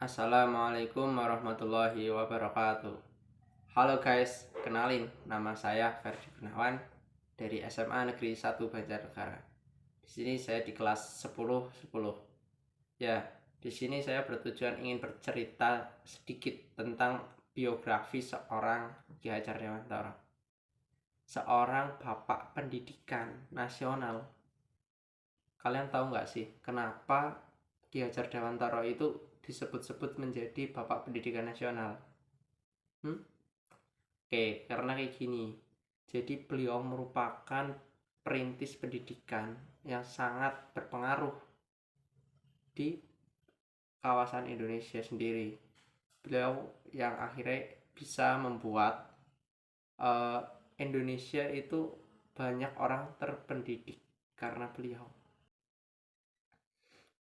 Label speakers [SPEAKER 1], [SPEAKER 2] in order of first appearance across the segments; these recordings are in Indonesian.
[SPEAKER 1] Assalamualaikum warahmatullahi wabarakatuh. Halo guys, kenalin nama saya Ferdi Gunawan dari SMA Negeri 1 Banjarnegara. Di sini saya di kelas 10. Ya, di sini saya bertujuan ingin bercerita sedikit tentang biografi seorang Ki Hajar Dewantara. Seorang bapak pendidikan nasional. Kalian tahu nggak sih kenapa Ki Hajar Dewantara itu disebut-sebut menjadi bapak pendidikan nasional? Oke, karena kayak gini. Jadi beliau merupakan perintis pendidikan yang sangat berpengaruh di kawasan Indonesia sendiri. Beliau yang akhirnya bisa membuat Indonesia itu banyak orang terpendidik karena beliau.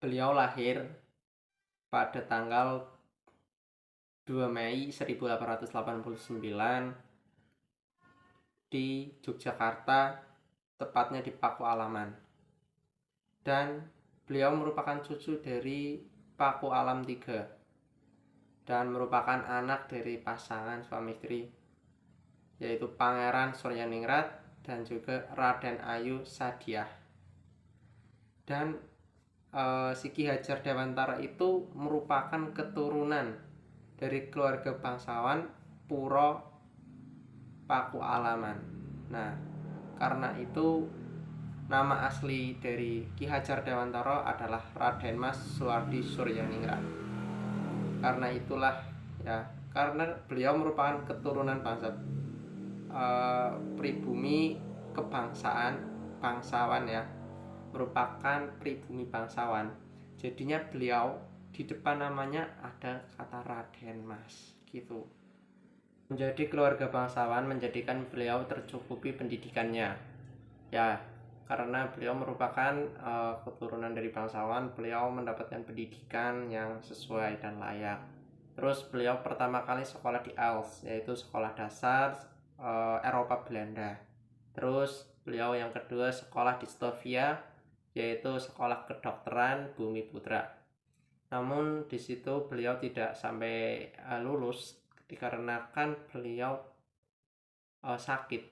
[SPEAKER 1] Beliau lahir pada tanggal 2 Mei 1889 di Yogyakarta, tepatnya di Paku Alaman. Dan beliau merupakan cucu dari Paku Alam III dan merupakan anak dari pasangan suami istri, yaitu Pangeran Suryaningrat dan juga Raden Ayu Sadiah. Dan si Ki Hajar Dewantara itu merupakan keturunan dari keluarga bangsawan Puro Paku Alaman. Nah, karena itu nama asli dari Ki Hajar Dewantara adalah Raden Mas Suwardi Suryaningrat. Karena itulah ya, karena beliau merupakan keturunan bangsa pribumi kebangsaan bangsawan ya, merupakan pribumi bangsawan. Jadinya beliau di depan namanya ada kata Raden Mas gitu. Menjadi keluarga bangsawan menjadikan beliau tercukupi pendidikannya. Ya, karena beliau merupakan keturunan dari bangsawan, beliau mendapatkan pendidikan yang sesuai dan layak. Terus beliau pertama kali sekolah di Els, yaitu sekolah dasar Eropa Belanda. Terus beliau yang kedua sekolah di Stovia, yaitu sekolah kedokteran Bumi Putra. Namun di situ beliau tidak sampai lulus dikarenakan beliau sakit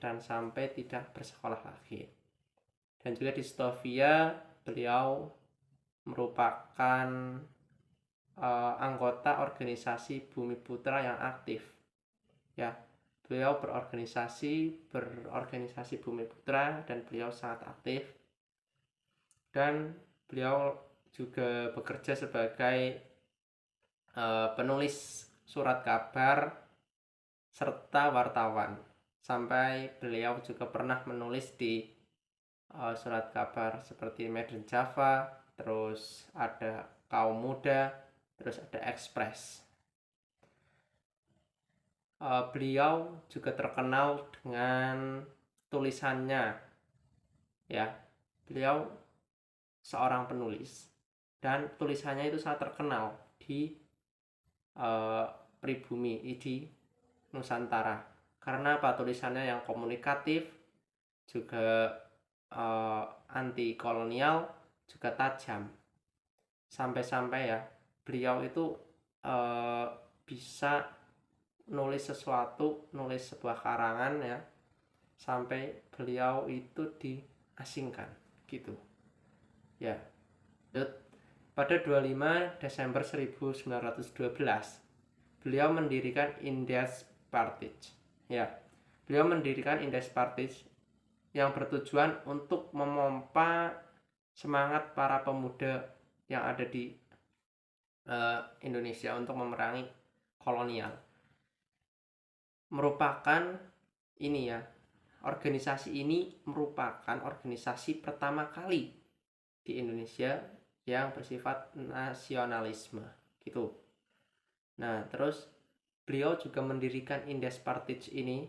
[SPEAKER 1] dan sampai tidak bersekolah lagi. Dan juga di Stovia beliau merupakan anggota organisasi Bumi Putra yang aktif. Ya, beliau berorganisasi Bumi Putra dan beliau sangat aktif. Dan beliau juga bekerja sebagai penulis surat kabar serta wartawan. Sampai beliau juga pernah menulis di surat kabar seperti Medan Java, terus ada Kaum Muda, terus ada Express. Beliau juga terkenal dengan tulisannya ya. Beliau seorang penulis dan tulisannya itu sangat terkenal di pribumi di Nusantara. Karena apa? Tulisannya yang komunikatif, juga anti kolonial, juga tajam. Sampai-sampai ya beliau itu bisa nulis sebuah karangan ya, sampai beliau itu diasingkan gitu ya. Pada 25 Desember 1912 beliau mendirikan Indes Partij ya. Beliau mendirikan Indes Partij yang bertujuan untuk memompa semangat para pemuda yang ada di Indonesia untuk memerangi kolonial. Organisasi ini merupakan organisasi pertama kali di Indonesia yang bersifat nasionalisme gitu. Nah, terus beliau juga mendirikan Indes Partij ini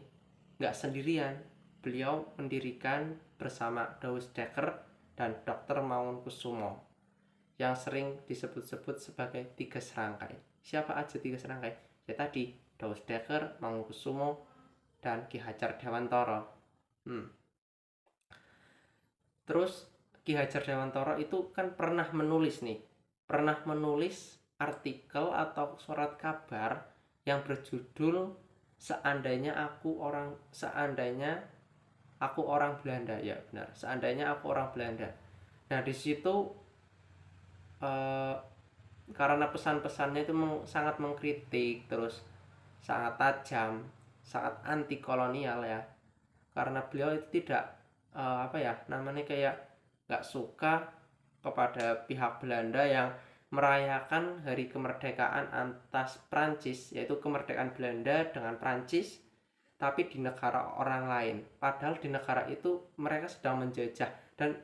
[SPEAKER 1] nggak sendirian. Beliau mendirikan bersama Daus Dekker dan Dr. Mangunkusumo yang sering disebut-sebut sebagai tiga serangkai. Siapa aja tiga serangkai? Ya tadi, Daus Dekker, Mangunkusumo, dan Ki Hajar Dewantara. Terus Ki Hajar Dewantara itu kan pernah menulis artikel atau surat kabar yang berjudul seandainya aku orang Belanda, ya benar, seandainya aku orang Belanda. Nah di situ eh, karena pesan-pesannya itu sangat mengkritik, terus sangat tajam, sangat anti kolonial ya, karena beliau itu tidak apa ya namanya, kayak nggak suka kepada pihak Belanda yang merayakan hari kemerdekaan atas Prancis, yaitu kemerdekaan Belanda dengan Prancis, tapi di negara orang lain, padahal di negara itu mereka sedang menjajah dan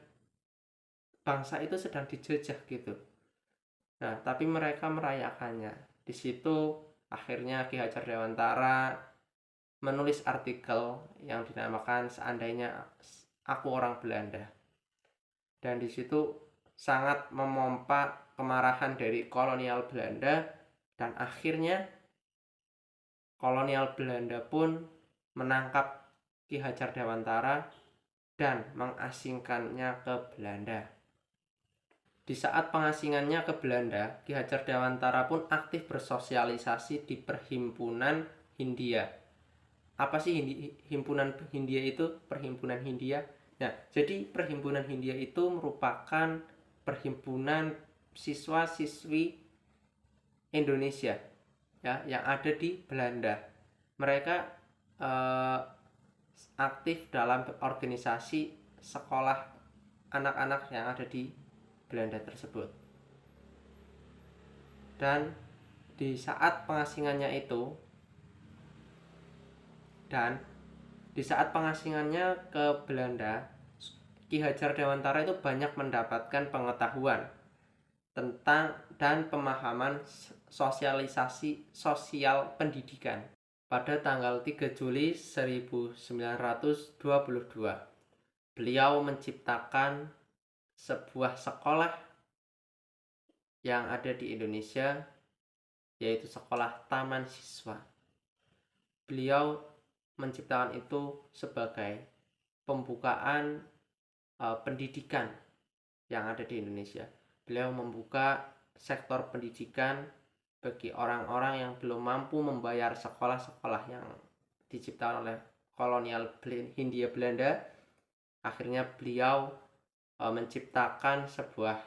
[SPEAKER 1] bangsa itu sedang dijajah gitu. Nah tapi mereka merayakannya. Di situ akhirnya Ki Hajar Dewantara menulis artikel yang dinamakan Seandainya Aku Orang Belanda, dan di situ sangat memompa kemarahan dari kolonial Belanda, dan akhirnya kolonial Belanda pun menangkap Ki Hajar Dewantara dan mengasingkannya ke Belanda. Di saat pengasingannya ke Belanda, Ki Hajar Dewantara pun aktif bersosialisasi di Perhimpunan Hindia. Apa sih himpunan Hindia itu? Perhimpunan Hindia. Nah, jadi Perhimpunan Hindia itu merupakan perhimpunan siswa-siswi Indonesia ya yang ada di Belanda. Mereka aktif dalam organisasi sekolah anak-anak yang ada di Belanda tersebut. Dan di saat pengasingannya ke Belanda, Ki Hajar Dewantara itu banyak mendapatkan pengetahuan tentang dan pemahaman sosialisasi sosial pendidikan. Pada tanggal 3 Juli 1922, beliau menciptakan sebuah sekolah yang ada di Indonesia, yaitu sekolah Taman Siswa. Beliau menciptakan itu sebagai pembukaan pendidikan yang ada di Indonesia. Beliau membuka sektor pendidikan bagi orang-orang yang belum mampu membayar sekolah-sekolah yang diciptakan oleh kolonial Hindia Belanda. Akhirnya beliau menciptakan sebuah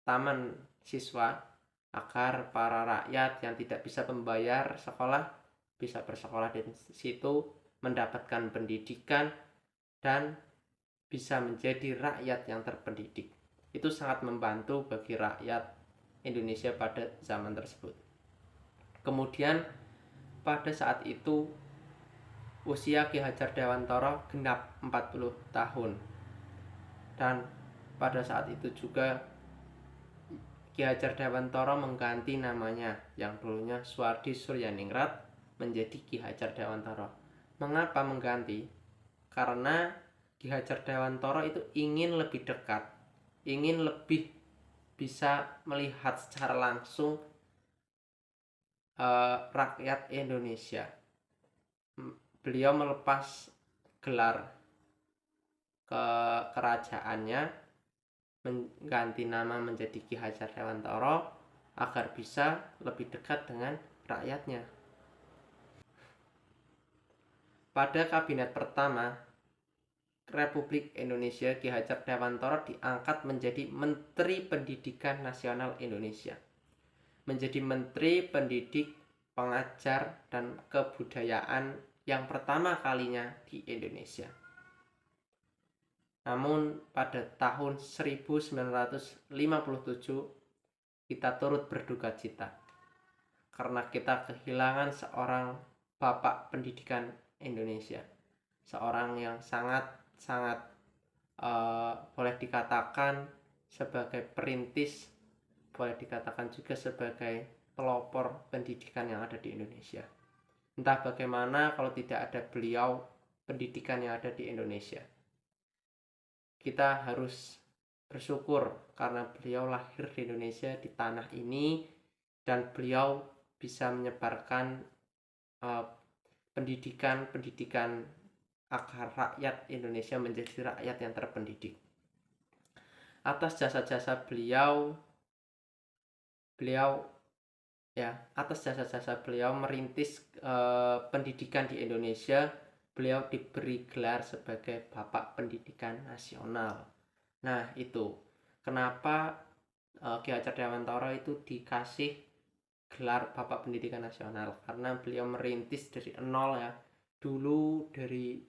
[SPEAKER 1] taman siswa agar para rakyat yang tidak bisa membayar sekolah bisa bersekolah di situ, mendapatkan pendidikan dan bisa menjadi rakyat yang terpendidik. Itu sangat membantu bagi rakyat Indonesia pada zaman tersebut. Kemudian pada saat itu usia Ki Hajar Dewantara genap 40 tahun. Dan pada saat itu juga Ki Hajar Dewantara mengganti namanya yang dulunya Suwardi Suryaningrat menjadi Ki Hajar Dewantara. Mengapa mengganti? Karena Ki Hajar Dewantara itu ingin lebih dekat, ingin lebih bisa melihat secara langsung rakyat Indonesia. Beliau melepas gelar kerajaannya, mengganti nama menjadi Ki Hajar Dewantara agar bisa lebih dekat dengan rakyatnya. Pada kabinet pertama Republik Indonesia, Ki Hajar Dewantara diangkat menjadi Menteri Pendidikan Nasional Indonesia, menjadi Menteri Pendidik, Pengajar, dan Kebudayaan yang pertama kalinya di Indonesia. Namun pada tahun 1957 kita turut berduka cita karena kita kehilangan seorang bapak pendidikan Indonesia, seorang yang sangat boleh dikatakan sebagai perintis, boleh dikatakan juga sebagai pelopor pendidikan yang ada di Indonesia. Entah bagaimana kalau tidak ada beliau, pendidikan yang ada di Indonesia. Kita harus bersyukur karena beliau lahir di Indonesia, di tanah ini, dan beliau bisa menyebarkan pendidikan agar rakyat Indonesia menjadi rakyat yang terpendidik. Atas jasa-jasa beliau, beliau ya, atas jasa-jasa beliau merintis pendidikan di Indonesia, beliau diberi gelar sebagai Bapak Pendidikan Nasional. Nah, itu kenapa Ki Hajar Dewantara itu dikasih gelar Bapak Pendidikan Nasional, karena beliau merintis dari nol ya. Dulu dari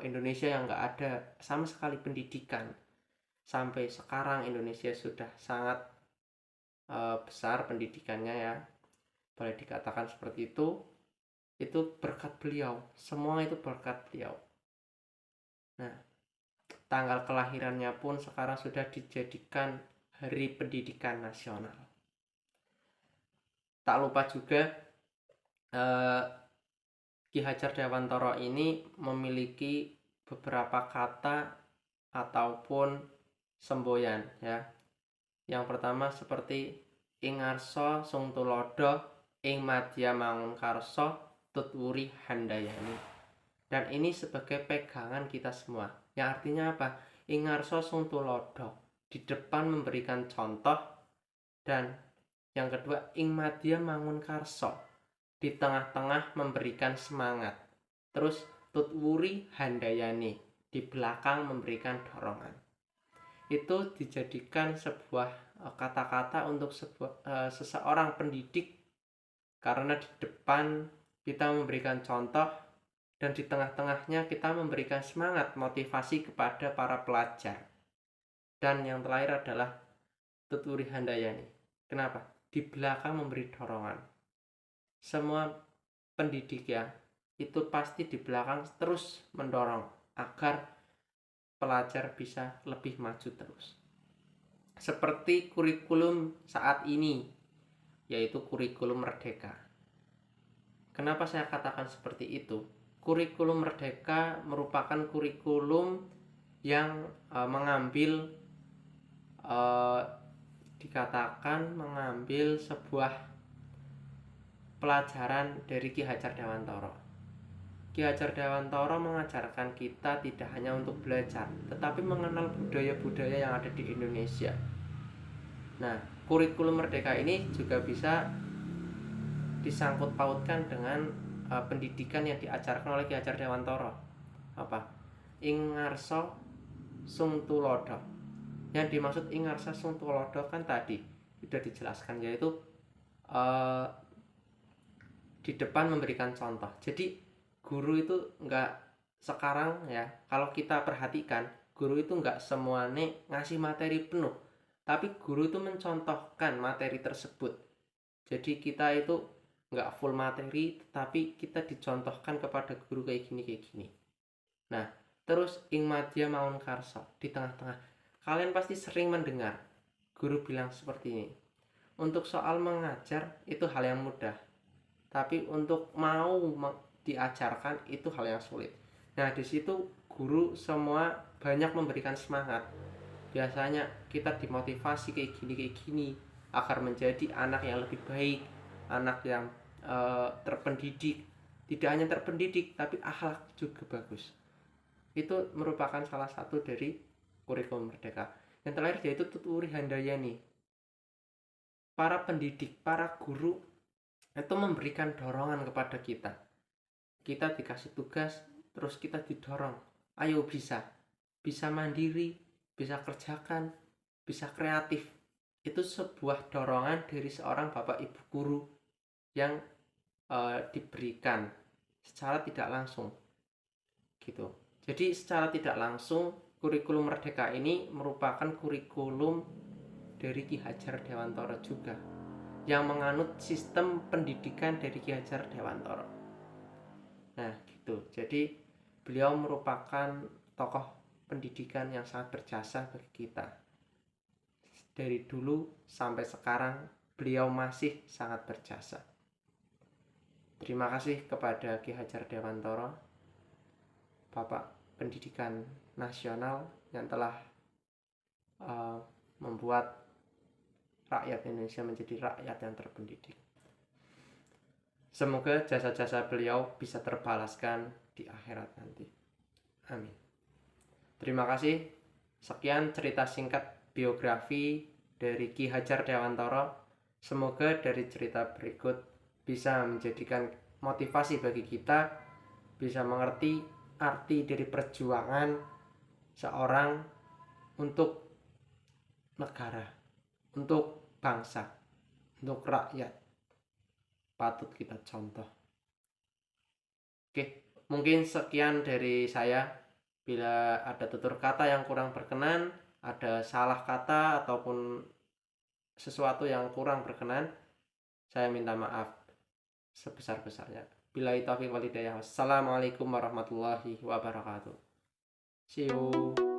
[SPEAKER 1] Indonesia yang nggak ada sama sekali pendidikan, sampai sekarang Indonesia sudah sangat besar pendidikannya ya, boleh dikatakan seperti itu berkat beliau, semua itu berkat beliau. Nah, tanggal kelahirannya pun sekarang sudah dijadikan Hari Pendidikan Nasional. Tak lupa juga Ki Hajar Dewantara ini memiliki beberapa kata ataupun semboyan ya. Yang pertama seperti ing ngarsa sung tulodo, ing madya mangunkarsa, tutwuri handayani. Dan ini sebagai pegangan kita semua. Yang artinya apa? Ing ngarsa sung tulodo, di depan memberikan contoh, dan yang kedua ing madya mangunkarsa, di tengah-tengah memberikan semangat. Terus tutwuri handayani, di belakang memberikan dorongan. Itu dijadikan sebuah kata-kata untuk seseorang pendidik, karena di depan kita memberikan contoh dan di tengah-tengahnya kita memberikan semangat motivasi kepada para pelajar. Dan yang terakhir adalah tutwuri handayani. Kenapa? Di belakang memberi dorongan. Semua pendidik ya, itu pasti di belakang terus mendorong agar pelajar bisa lebih maju terus. Seperti kurikulum saat ini, yaitu kurikulum merdeka. Kenapa saya katakan seperti itu? Kurikulum merdeka merupakan kurikulum yang mengambil dikatakan mengambil sebuah pelajaran dari Ki Hajar Dewantara. Ki Hajar Dewantara mengajarkan kita tidak hanya untuk belajar, tetapi mengenal budaya-budaya yang ada di Indonesia. Nah, kurikulum merdeka ini juga bisa disangkut pautkan dengan pendidikan yang diajarkan oleh Ki Hajar Dewantara. Apa? Ing ngarsa sung tulodo. Yang dimaksud ing ngarsa sung tulodo kan tadi sudah dijelaskan, yaitu di depan memberikan contoh. Jadi guru itu enggak, sekarang ya, kalau kita perhatikan, guru itu enggak semuanya ngasih materi penuh, tapi guru itu mencontohkan materi tersebut. Jadi kita itu enggak full materi, tapi kita dicontohkan kepada guru kayak gini. Nah, terus ing madya mangunkarsa, di tengah-tengah. Kalian pasti sering mendengar guru bilang seperti ini. Untuk soal mengajar itu hal yang mudah, tapi untuk mau diajarkan itu hal yang sulit. Nah, di situ guru semua banyak memberikan semangat. Biasanya kita dimotivasi kayak gini agar menjadi anak yang lebih baik, anak yang terpendidik. Tidak hanya terpendidik, tapi akhlak juga bagus. Itu merupakan salah satu dari kurikulum merdeka. Yang terakhir yaitu tutwuri handayani. Para pendidik, para guru itu memberikan dorongan kepada kita. Kita dikasih tugas, terus kita didorong. Ayo bisa mandiri, bisa kerjakan, bisa kreatif. Itu sebuah dorongan dari seorang bapak ibu guru yang diberikan secara tidak langsung. Gitu. Jadi secara tidak langsung kurikulum merdeka ini merupakan kurikulum dari Ki Hajar Dewantara juga, yang menganut sistem pendidikan dari Ki Hajar Dewantara. Nah, gitu. Jadi beliau merupakan tokoh pendidikan yang sangat berjasa bagi kita. Dari dulu sampai sekarang beliau masih sangat berjasa. Terima kasih kepada Ki Hajar Dewantara, Bapak Pendidikan Nasional, yang telah membuat rakyat Indonesia menjadi rakyat yang terpendidik. Semoga jasa-jasa beliau bisa terbalaskan di akhirat nanti. Amin. Terima kasih. Sekian cerita singkat biografi dari Ki Hajar Dewantara. Semoga dari cerita berikut bisa menjadikan motivasi bagi kita, bisa mengerti arti dari perjuangan seorang untuk negara, untuk bangsa, untuk rakyat. Patut kita contoh. Oke, mungkin sekian dari saya. Bila ada tutur kata yang kurang berkenan, ada salah kata ataupun sesuatu yang kurang berkenan, saya minta maaf sebesar-besarnya. Billahi taufiq wal hidayah. Wassalamualaikum warahmatullahi wabarakatuh. See you.